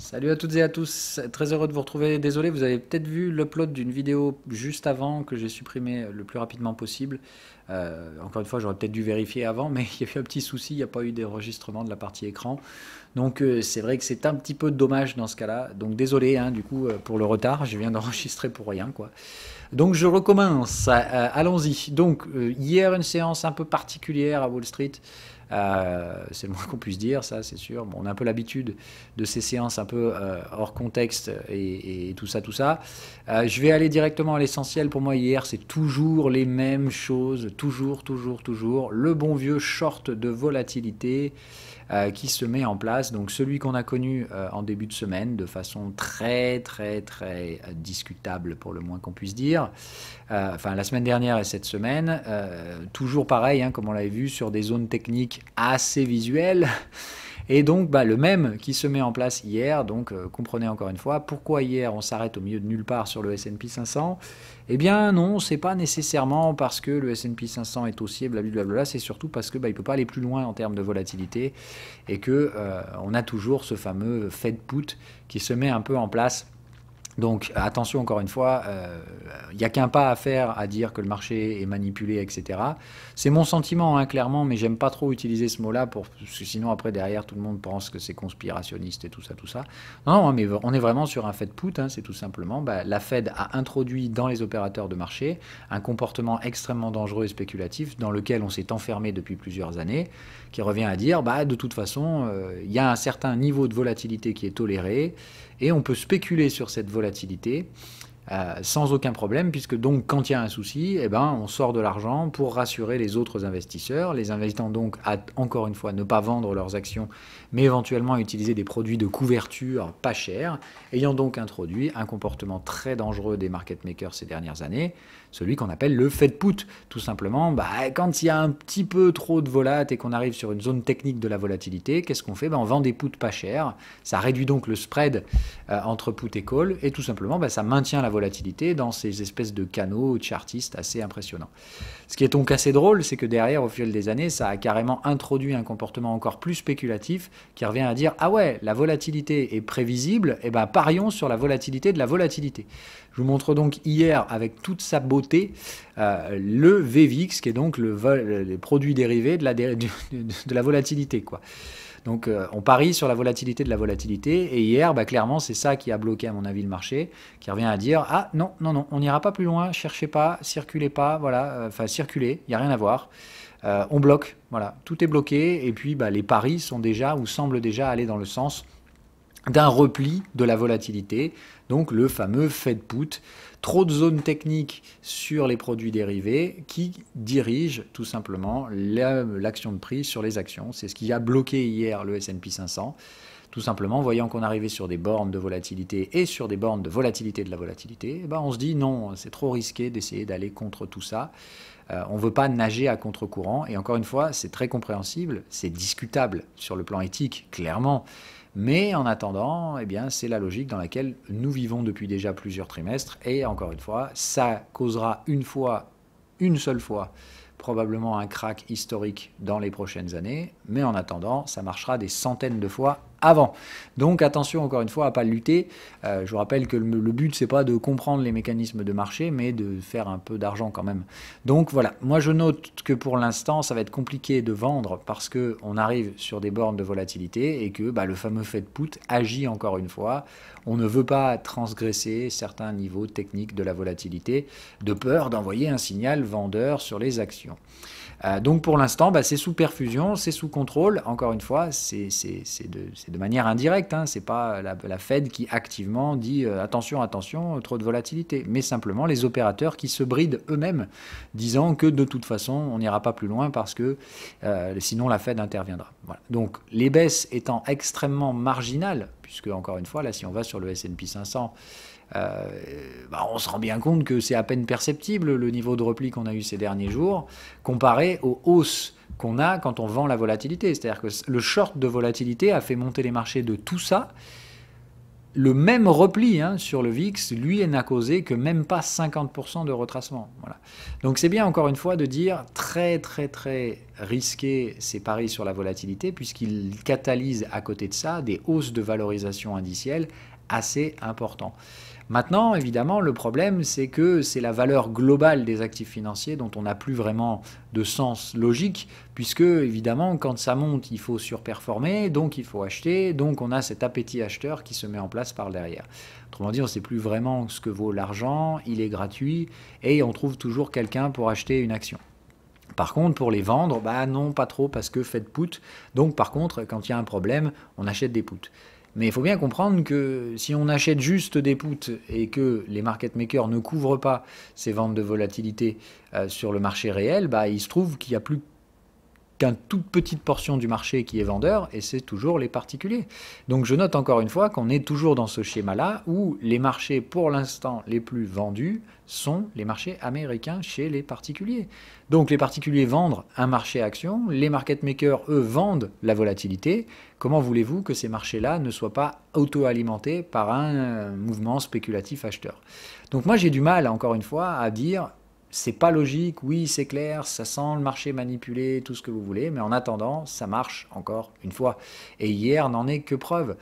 Salut à toutes et à tous, très heureux de vous retrouver. Désolé, vous avez peut-être vu l'upload d'une vidéo juste avant que j'ai supprimé le plus rapidement possible. Encore une fois, j'aurais peut-être dû vérifier avant, mais il y a eu un petit souci, il n'y a pas eu d'enregistrement de la partie écran. Donc c'est vrai que c'est un petit peu dommage dans ce cas-là. Donc désolé du coup pour le retard, je viens d'enregistrer pour rien quoi. Donc je recommence, allons-y. Donc hier une séance un peu particulière à Wall Street. C'est le moins qu'on puisse dire, ça c'est sûr. Bon, on a un peu l'habitude de ces séances un peu hors contexte et tout ça, tout ça. Je vais aller directement à l'essentiel. Pour moi, hier, c'est toujours les mêmes choses, toujours, toujours, toujours. Le bon vieux short de volatilité qui se met en place. Donc celui qu'on a connu en début de semaine, de façon très, très, très discutable, pour le moins qu'on puisse dire. Enfin, la semaine dernière et cette semaine, toujours pareil, comme on l'avait vu, sur des zones techniques assez visuelles. Et donc, le même qui se met en place hier. Donc, comprenez encore une fois, pourquoi hier on s'arrête au milieu de nulle part sur le S&P 500? Eh bien, non, c'est pas nécessairement parce que le S&P 500 est haussier, blablabla. C'est surtout parce que il peut pas aller plus loin en termes de volatilité et que on a toujours ce fameux Fed put qui se met un peu en place. Donc attention encore une fois, il n'y a qu'un pas à faire à dire que le marché est manipulé, etc. C'est mon sentiment, clairement, mais j'aime pas trop utiliser ce mot-là, parce que sinon après derrière tout le monde pense que c'est conspirationniste et tout ça, tout ça. Non, mais on est vraiment sur un Fed put, c'est tout simplement. La Fed a introduit dans les opérateurs de marché un comportement extrêmement dangereux et spéculatif dans lequel on s'est enfermé depuis plusieurs années, qui revient à dire, de toute façon, il y a un certain niveau de volatilité qui est toléré, et on peut spéculer sur cette volatilité sans aucun problème, puisque donc quand il y a un souci, on sort de l'argent pour rassurer les autres investisseurs, les invitant donc à, encore une fois, ne pas vendre leurs actions, mais éventuellement à utiliser des produits de couverture pas chers, ayant donc introduit un comportement très dangereux des market makers ces dernières années, celui qu'on appelle le Fed put. Tout simplement, quand il y a un petit peu trop de volat et qu'on arrive sur une zone technique de la volatilité, qu'est-ce qu'on fait? On vend des puts pas chers, ça réduit donc le spread entre put et call, et tout simplement, ça maintient la volatilité dans ces espèces de canaux chartistes assez impressionnants. Ce qui est donc assez drôle, c'est que derrière, au fil des années, ça a carrément introduit un comportement encore plus spéculatif qui revient à dire « Ah ouais, la volatilité est prévisible, parions sur la volatilité de la volatilité ». Je vous montre donc hier, avec toute sa beauté, le VVIX, qui est donc les produits dérivés de la volatilité, quoi. Donc on parie sur la volatilité de la volatilité, et hier, clairement, c'est ça qui a bloqué, à mon avis, le marché, qui revient à dire « Ah non, non, non, on n'ira pas plus loin, cherchez pas, circulez pas, voilà, circulez, il n'y a rien à voir. On bloque, voilà, tout est bloqué, et puis les paris sont déjà, ou semblent déjà aller dans le sens d'un repli de la volatilité, donc le fameux Fed put, trop de zones techniques sur les produits dérivés qui dirigent tout simplement l'action de prix sur les actions. C'est ce qui a bloqué hier le S&P 500. Tout simplement, voyant qu'on arrivait sur des bornes de volatilité et sur des bornes de volatilité de la volatilité, on se dit non, c'est trop risqué d'essayer d'aller contre tout ça. On ne veut pas nager à contre-courant. Et encore une fois, c'est très compréhensible, c'est discutable sur le plan éthique, clairement. Mais en attendant, c'est la logique dans laquelle nous vivons depuis déjà plusieurs trimestres. Et encore une fois, ça causera une seule fois, probablement un crack historique dans les prochaines années. Mais en attendant, ça marchera des centaines de fois avant. Donc attention encore une fois à ne pas lutter. Je vous rappelle que le but c'est pas de comprendre les mécanismes de marché, mais de faire un peu d'argent quand même. Donc voilà, moi je note que pour l'instant ça va être compliqué de vendre parce qu'on arrive sur des bornes de volatilité et que le fameux Fed put agit encore une fois. On ne veut pas transgresser certains niveaux techniques de la volatilité de peur d'envoyer un signal vendeur sur les actions. Donc pour l'instant, c'est sous perfusion, c'est sous contrôle. Encore une fois, c'est de manière indirecte. C'est pas la Fed qui activement dit attention, attention, trop de volatilité. Mais simplement les opérateurs qui se brident eux-mêmes, disant que de toute façon, on n'ira pas plus loin parce que sinon la Fed interviendra. Voilà. Donc les baisses étant extrêmement marginales, puisque encore une fois, là, si on va sur le S&P 500, on se rend bien compte que c'est à peine perceptible le niveau de repli qu'on a eu ces derniers jours comparé aux hausses qu'on a quand on vend la volatilité. C'est-à-dire que le short de volatilité a fait monter les marchés de tout ça le même repli sur le VIX, lui, n'a causé que même pas 50% de retracement. Voilà. Donc c'est bien encore une fois de dire très très très risqué ces paris sur la volatilité puisqu'ils catalysent à côté de ça des hausses de valorisation indicielle assez importantes. Maintenant, évidemment, le problème, c'est que c'est la valeur globale des actifs financiers dont on n'a plus vraiment de sens logique, puisque, évidemment, quand ça monte, il faut surperformer, donc il faut acheter, donc on a cet appétit acheteur qui se met en place par derrière. Autrement dit, on ne sait plus vraiment ce que vaut l'argent, il est gratuit, et on trouve toujours quelqu'un pour acheter une action. Par contre, pour les vendre, bah non, pas trop, parce que faites put. Donc, par contre, quand il y a un problème, on achète des puts. Mais il faut bien comprendre que si on achète juste des puts et que les market makers ne couvrent pas ces ventes de volatilité sur le marché réel, bah, il se trouve qu'il n'y a plus qu'une toute petite portion du marché qui est vendeur, et c'est toujours les particuliers. Donc je note encore une fois qu'on est toujours dans ce schéma-là, où les marchés pour l'instant les plus vendus sont les marchés américains chez les particuliers. Donc les particuliers vendent un marché action, les market makers, eux, vendent la volatilité. Comment voulez-vous que ces marchés-là ne soient pas auto-alimentés par un mouvement spéculatif acheteur? Donc moi j'ai du mal, encore une fois, à dire c'est pas logique, oui c'est clair, ça sent le marché manipulé, tout ce que vous voulez, mais en attendant, ça marche encore une fois. Et hier n'en est que preuve.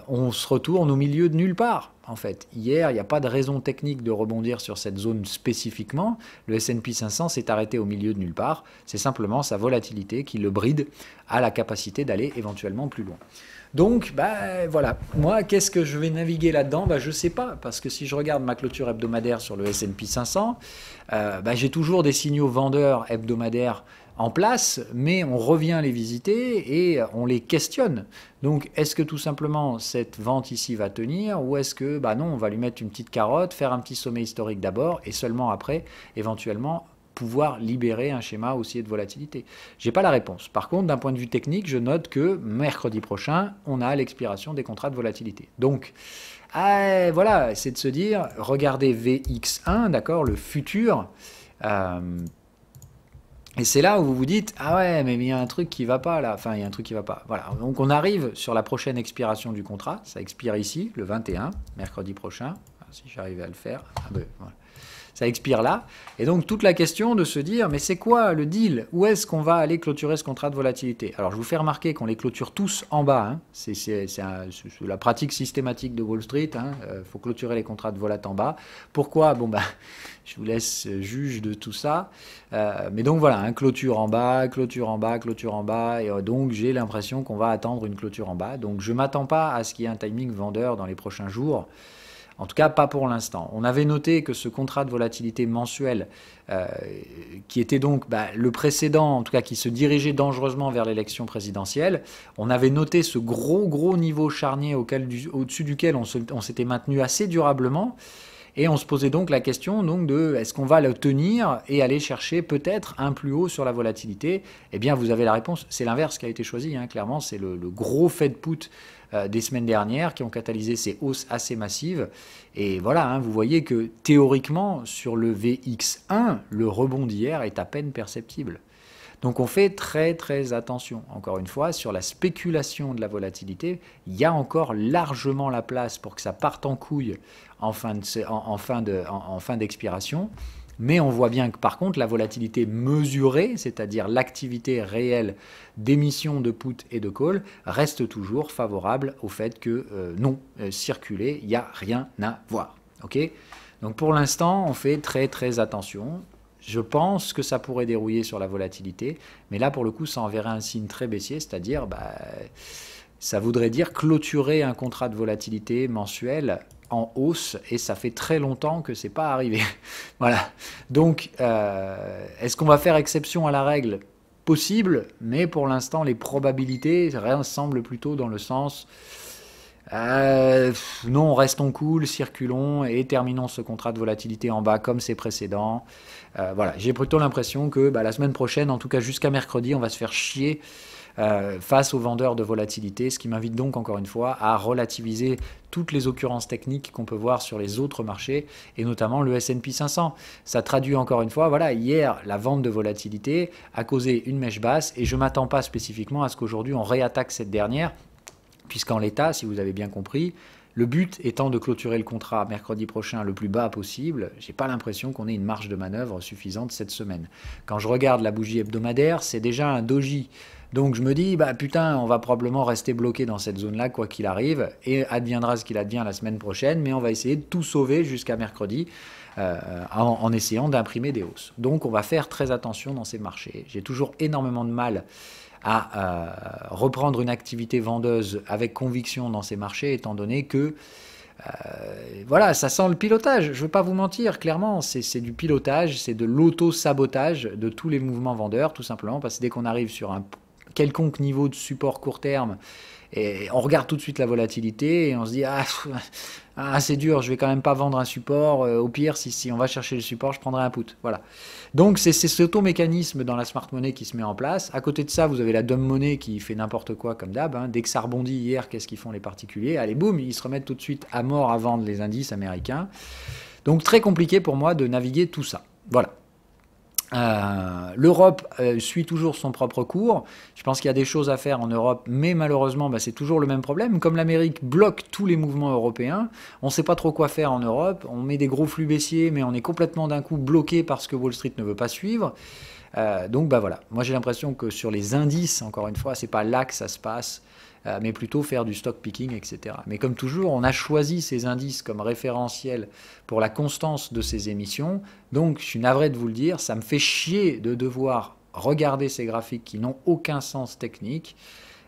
On se retourne au milieu de nulle part, en fait. Hier, il n'y a pas de raison technique de rebondir sur cette zone spécifiquement. Le S&P 500 s'est arrêté au milieu de nulle part. C'est simplement sa volatilité qui le bride à la capacité d'aller éventuellement plus loin. Donc, voilà. Moi, qu'est-ce que je vais naviguer là-dedans? Je ne sais pas, parce que si je regarde ma clôture hebdomadaire sur le S&P 500, j'ai toujours des signaux vendeurs hebdomadaires en place, mais on revient les visiter et on les questionne. Donc, est-ce que tout simplement cette vente ici va tenir, ou est-ce que, non, on va lui mettre une petite carotte, faire un petit sommet historique d'abord, et seulement après, éventuellement, pouvoir libérer un schéma haussier de volatilité? Je n'ai pas la réponse. Par contre, d'un point de vue technique, je note que mercredi prochain, on a l'expiration des contrats de volatilité. Donc, voilà, c'est de se dire, regardez VX1, d'accord, le futur, et c'est là où vous vous dites, ah ouais, mais il y a un truc qui va pas là, enfin il y a un truc qui va pas. Voilà, donc on arrive sur la prochaine expiration du contrat, ça expire ici, le 21, mercredi prochain, si j'arrivais à le faire. Voilà. Ça expire là. Et donc, toute la question de se dire, mais c'est quoi le deal? Où est-ce qu'on va aller clôturer ce contrat de volatilité? Alors, je vous fais remarquer qu'on les clôture tous en bas. C'est la pratique systématique de Wall Street. Faut clôturer les contrats de volat en bas. Pourquoi? Je vous laisse juge de tout ça. Mais donc, voilà, clôture en bas, clôture en bas, clôture en bas. Et donc, j'ai l'impression qu'on va attendre une clôture en bas. Donc, je ne m'attends pas à ce qu'il y ait un timing vendeur dans les prochains jours. En tout cas, pas pour l'instant. On avait noté que ce contrat de volatilité mensuel, qui était donc le précédent, en tout cas qui se dirigeait dangereusement vers l'élection présidentielle, on avait noté ce gros niveau charnier au-dessus duquel on s'était maintenu assez durablement. Et on se posait donc la question de est-ce qu'on va le tenir et aller chercher peut-être un plus haut sur la volatilité? Eh bien, vous avez la réponse. C'est l'inverse qui a été choisi. Clairement, c'est le gros Fed put des semaines dernières qui ont catalysé ces hausses assez massives. Et voilà, vous voyez que théoriquement, sur le VX1, le rebond d'hier est à peine perceptible. Donc on fait très très attention, encore une fois, sur la spéculation de la volatilité. Il y a encore largement la place pour que ça parte en couille en fin d'expiration. Mais on voit bien que par contre, la volatilité mesurée, c'est-à-dire l'activité réelle d'émission de put et de call, reste toujours favorable au fait que non, circuler, il n'y a rien à voir. Okay? Donc pour l'instant, on fait très très attention. Je pense que ça pourrait dérouiller sur la volatilité, mais là, pour le coup, ça enverrait un signe très baissier, c'est-à-dire, ça voudrait dire clôturer un contrat de volatilité mensuel en hausse, et ça fait très longtemps que c'est pas arrivé. Voilà. Donc, est-ce qu'on va faire exception à la règle? Possible, mais pour l'instant, les probabilités semblent plutôt dans le sens... non, restons cool, circulons et terminons ce contrat de volatilité en bas comme ses précédents. Voilà, j'ai plutôt l'impression que la semaine prochaine, en tout cas jusqu'à mercredi, on va se faire chier face aux vendeurs de volatilité, ce qui m'invite donc encore une fois à relativiser toutes les occurrences techniques qu'on peut voir sur les autres marchés, et notamment le S&P 500. Ça traduit encore une fois, voilà, hier, la vente de volatilité a causé une mèche basse, et je ne m'attends pas spécifiquement à ce qu'aujourd'hui on réattaque cette dernière, puisqu'en l'état, si vous avez bien compris, Le but étant de clôturer le contrat mercredi prochain le plus bas possible. J'ai pas l'impression qu'on ait une marge de manœuvre suffisante cette semaine. Quand je regarde la bougie hebdomadaire, c'est déjà un doji. Donc je me dis, bah putain, on va probablement rester bloqué dans cette zone-là, quoi qu'il arrive, et adviendra ce qu'il advient la semaine prochaine, mais on va essayer de tout sauver jusqu'à mercredi en essayant d'imprimer des hausses. Donc on va faire très attention dans ces marchés. J'ai toujours énormément de mal à reprendre une activité vendeuse avec conviction dans ces marchés, étant donné que voilà, ça sent le pilotage. Je ne veux pas vous mentir, clairement, c'est du pilotage, c'est de l'auto-sabotage de tous les mouvements vendeurs, tout simplement, parce que dès qu'on arrive sur un quelconque niveau de support court terme, et on regarde tout de suite la volatilité et on se dit c'est dur, je vais quand même pas vendre un support. Au pire, si on va chercher le support, je prendrai un put. Voilà. Donc c'est cet auto-mécanisme dans la smart money qui se met en place. À côté de ça, vous avez la dumb money qui fait n'importe quoi comme d'hab. Dès que ça rebondit hier, qu'est-ce qu'ils font les particuliers? Allez, boum, ils se remettent tout de suite à mort à vendre les indices américains. Donc très compliqué pour moi de naviguer tout ça. Voilà. L'Europe suit toujours son propre cours. Je pense qu'il y a des choses à faire en Europe, mais malheureusement, c'est toujours le même problème. Comme l'Amérique bloque tous les mouvements européens, on ne sait pas trop quoi faire en Europe. On met des gros flux baissiers, mais on est complètement d'un coup bloqué parce que Wall Street ne veut pas suivre. Donc voilà, moi j'ai l'impression que sur les indices, encore une fois, c'est pas là que ça se passe, mais plutôt faire du stock picking, etc. Mais comme toujours, on a choisi ces indices comme référentiel pour la constance de ces émissions. Donc je suis navré de vous le dire, ça me fait chier de devoir regarder ces graphiques qui n'ont aucun sens technique.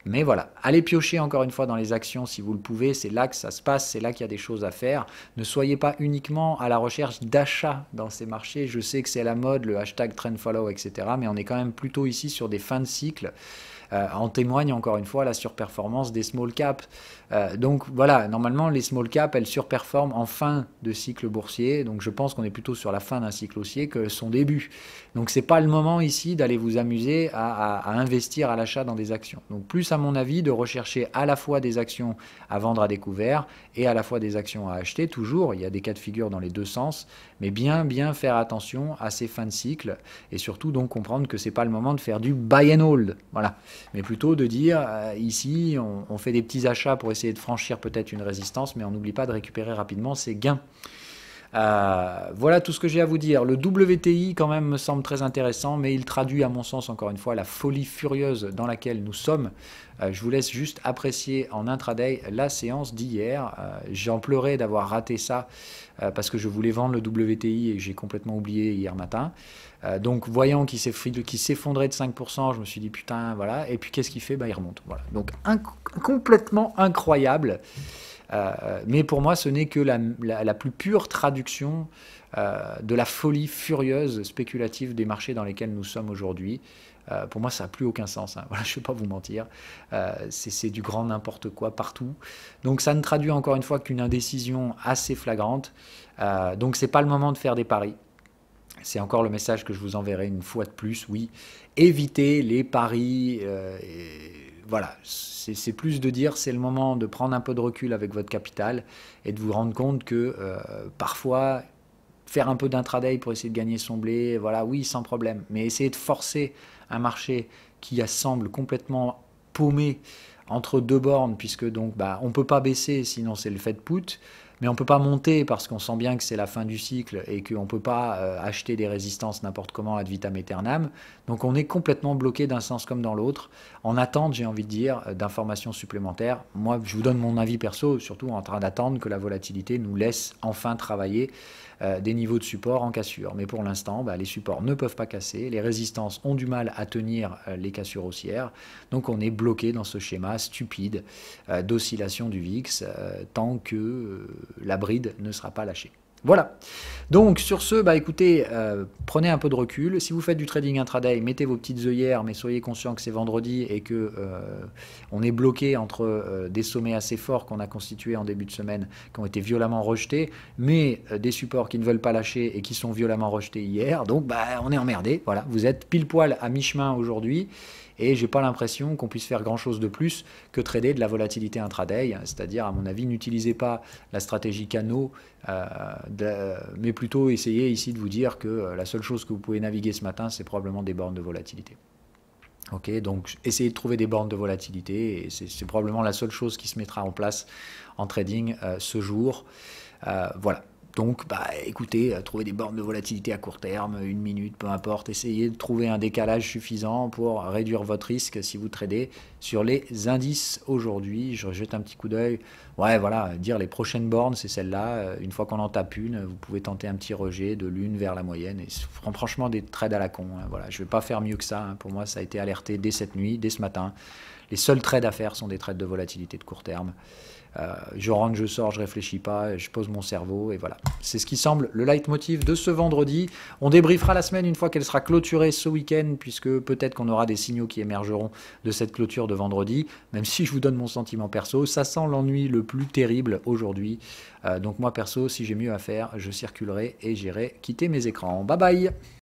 Mais voilà, allez piocher encore une fois dans les actions si vous le pouvez, c'est là que ça se passe, c'est là qu'il y a des choses à faire. Ne soyez pas uniquement à la recherche d'achat dans ces marchés, je sais que c'est la mode, le hashtag trendfollow, etc. Mais on est quand même plutôt ici sur des fins de cycle. En témoigne encore une fois la surperformance des small caps. Donc voilà, normalement les small caps elles surperforment en fin de cycle boursier, donc je pense qu'on est plutôt sur la fin d'un cycle haussier que son début. Donc c'est pas le moment ici d'aller vous amuser à investir à l'achat dans des actions. Donc plus à mon avis de rechercher à la fois des actions à vendre à découvert et à la fois des actions à acheter, toujours, il y a des cas de figure dans les deux sens, mais bien faire attention à ces fins de cycle et surtout donc comprendre que c'est pas le moment de faire du buy and hold, voilà, mais plutôt de dire ici on fait des petits achats pour essayer de franchir peut-être une résistance, mais on n'oublie pas de récupérer rapidement ses gains. Voilà tout ce que j'ai à vous dire. Le WTI quand même me semble très intéressant, mais il traduit à mon sens encore une fois la folie furieuse dans laquelle nous sommes. Je vous laisse juste apprécier en intraday la séance d'hier. J'en pleurais d'avoir raté ça parce que je voulais vendre le WTI et j'ai complètement oublié hier matin. Donc voyant qu'il s'effondrait de 5%, je me suis dit putain voilà. Et puis qu'est-ce qu'il fait? Il remonte. Voilà. Donc complètement incroyable. Mais pour moi, ce n'est que la plus pure traduction de la folie furieuse spéculative des marchés dans lesquels nous sommes aujourd'hui. Pour moi, ça n'a plus aucun sens. Voilà, je ne vais pas vous mentir. C'est du grand n'importe quoi partout. Donc ça ne traduit encore une fois qu'une indécision assez flagrante. Donc ce n'est pas le moment de faire des paris. C'est encore le message que je vous enverrai une fois de plus. Oui, évitez les paris. Voilà, c'est plus de dire c'est le moment de prendre un peu de recul avec votre capital et de vous rendre compte que parfois faire un peu d'intraday pour essayer de gagner son blé, voilà, oui, sans problème. Mais essayer de forcer un marché qui semble complètement paumé entre deux bornes, puisque donc on ne peut pas baisser, sinon c'est le fait de put. Mais on ne peut pas monter parce qu'on sent bien que c'est la fin du cycle et qu'on ne peut pas acheter des résistances n'importe comment ad vitam aeternam. Donc on est complètement bloqué d'un sens comme dans l'autre, en attente, j'ai envie de dire, d'informations supplémentaires. Moi, je vous donne mon avis perso, surtout en train d'attendre que la volatilité nous laisse enfin travailler des niveaux de support en cassure. Mais pour l'instant, les supports ne peuvent pas casser, les résistances ont du mal à tenir les cassures haussières, donc on est bloqué dans ce schéma stupide d'oscillation du VIX tant que la bride ne sera pas lâchée. Voilà. Donc sur ce, écoutez, prenez un peu de recul. Si vous faites du trading intraday, mettez vos petites œillères, mais soyez conscient que c'est vendredi et que on est bloqué entre des sommets assez forts qu'on a constitués en début de semaine, qui ont été violemment rejetés, mais des supports qui ne veulent pas lâcher et qui sont violemment rejetés hier. Donc on est emmerdé. Voilà, vous êtes pile poil à mi-chemin aujourd'hui. Et j'ai pas l'impression qu'on puisse faire grand chose de plus que trader de la volatilité intraday, c'est-à-dire à mon avis n'utilisez pas la stratégie canot, mais plutôt essayez ici de vous dire que la seule chose que vous pouvez naviguer ce matin c'est probablement des bornes de volatilité. Ok, donc essayez de trouver des bornes de volatilité et c'est probablement la seule chose qui se mettra en place en trading ce jour. Voilà. Donc, bah, écoutez, trouvez des bornes de volatilité à court terme, 1 minute, peu importe. Essayez de trouver un décalage suffisant pour réduire votre risque si vous tradez sur les indices aujourd'hui. Je jette un petit coup d'œil. Ouais, voilà, dire les prochaines bornes, c'est celle-là. Une fois qu'on en tape une, vous pouvez tenter un petit rejet de l'une vers la moyenne. Et franchement, des trades à la con. Hein. Voilà, je ne vais pas faire mieux que ça. Hein. Pour moi, ça a été alerté dès cette nuit, dès ce matin. Les seuls trades à faire sont des trades de volatilité de court terme. Je rentre, je sors, je réfléchis pas, je pose mon cerveau et voilà. C'est ce qui semble le leitmotiv de ce vendredi. On débriefera la semaine une fois qu'elle sera clôturée ce week-end, puisque peut-être qu'on aura des signaux qui émergeront de cette clôture de vendredi. Même si je vous donne mon sentiment perso, ça sent l'ennui le plus terrible aujourd'hui. Donc moi perso, si j'ai mieux à faire, je circulerai et j'irai quitter mes écrans. Bye bye!